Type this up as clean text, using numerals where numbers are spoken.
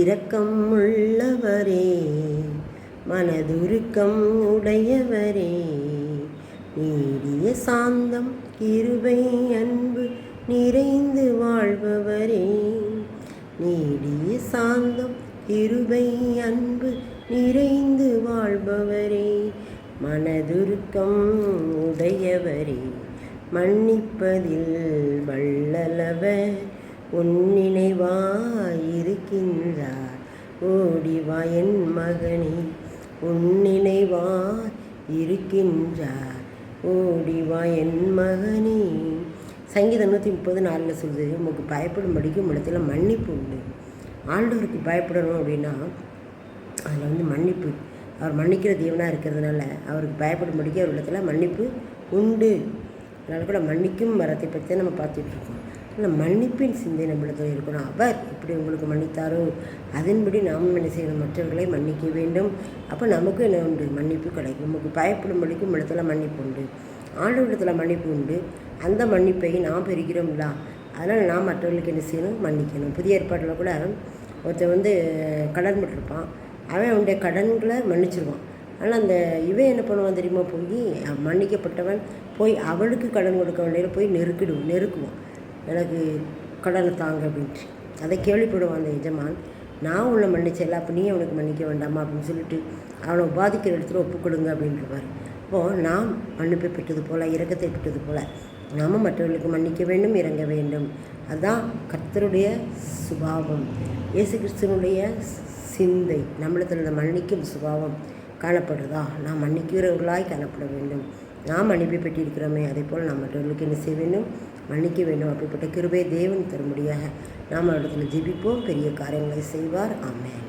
இரக்கம் உள்ளவரே, மனதுருக்கம் உடையவரே, நீடிய சாந்தம் கிருபை அன்பு நிறைந்து வாழ்பவரே, நீடிய சாந்தம் கிருபை அன்பு நிறைந்து வாழ்பவரே, மனதுருக்கம் உடையவரே, மன்னிப்பதில் வல்லவர் உன்னினைவாயிருக்கின்றார். ஓடிவா என் மகனே, உன்னினைவாய் இருக்கின்றார். ஓடிவா என் மகனே. சங்கீதம் 130:4 சொல்லுது, உமக்கு பயப்படும்படிக்கு உம்மிடத்தில் மன்னிப்பு உண்டு. ஆண்டவருக்கு பயப்படணும் அப்படின்னா அதில் மன்னிப்பு, அவர் மன்னிக்கிற தேவனாக இருக்கிறதுனால அவருக்கு பயப்படும்படிக்கு அவர் இடத்துல மன்னிப்பு உண்டு. அதனால் கூட மன்னிக்கும் மரத்தை பற்றி தான் நம்ம பார்த்துட்ருக்கோம். ஆனால் மன்னிப்பின் சிந்தை நம்மிடத்தில் இருக்கணும். அவர் இப்படி உங்களுக்கு மன்னித்தாரோ அதன்படி நாமும் என்ன செய்யணும், மற்றவர்களை மன்னிக்க வேண்டும். அப்போ நமக்கு என்ன உண்டு, மன்னிப்பு கிடைக்கும். நமக்கு பயப்படும்படிக்கும் இடத்துல மன்னிப்பு உண்டு, ஆண்டவரிடத்தில் மன்னிப்பு உண்டு. அந்த மன்னிப்பை நாம் பெறுகிறோம்ல, அதனால் நாம் மற்றவர்களுக்கு என்ன செய்யணும், மன்னிக்கணும். புதிய ஏற்பாட்டில் கூட ஒருத்தர் கடன் பட்டிருப்பான், அவன் அவனுடைய கடன்களை மன்னிச்சிருவான். ஆனால் அந்த இவன் என்ன பண்ணுவான் தெரியுமா, போய் மன்னிக்கப்பட்டவன் போய் அவளுக்கு கடன் கொடுக்க வேண்டிய போய் நெருக்குவான், எனக்கு கடனை தாங்க அப்படின்ட்டு. அதை கேள்விப்படுவான் அந்த எஜமான். நான் உன்னை மன்னிச்சல, அப்போ நீ அவனுக்கு மன்னிக்க வேண்டாமா அப்படின்னு சொல்லிட்டு அவனை உபாதிக்கிற இடத்துல ஒப்புக்கொடுங்க அப்படின்றவார். இப்போது நாம் மன்னிப்பை பெற்றது போல், இரக்கத்தை பெற்றது போல் நாம் மற்றவர்களுக்கு மன்னிக்க வேண்டும், இறங்க வேண்டும். அதுதான் கர்த்தருடைய சுபாவம், இயேசு கிறிஸ்துவனுடைய சிந்தை. நம்மளிடத்தில் இந்த மன்னிக்கும் சுபாவம் காணப்படுறதா, நாம் மன்னிக்கிறவர்களாய் காணப்பட வேண்டும். நாம் மன்னிப்பை பெற்றிருக்கிறோமே, அதே போல் நாம் மற்றவர்களுக்கு என்ன செய்ய வேண்டும், மன்னிக்க வேண்டும். அப்படிப்பட்ட கிருபை தேவன் தரும்படியாக நாம் இடத்துல ஜெபிப்போம். பெரிய காரியங்களை செய்வார். ஆமென்.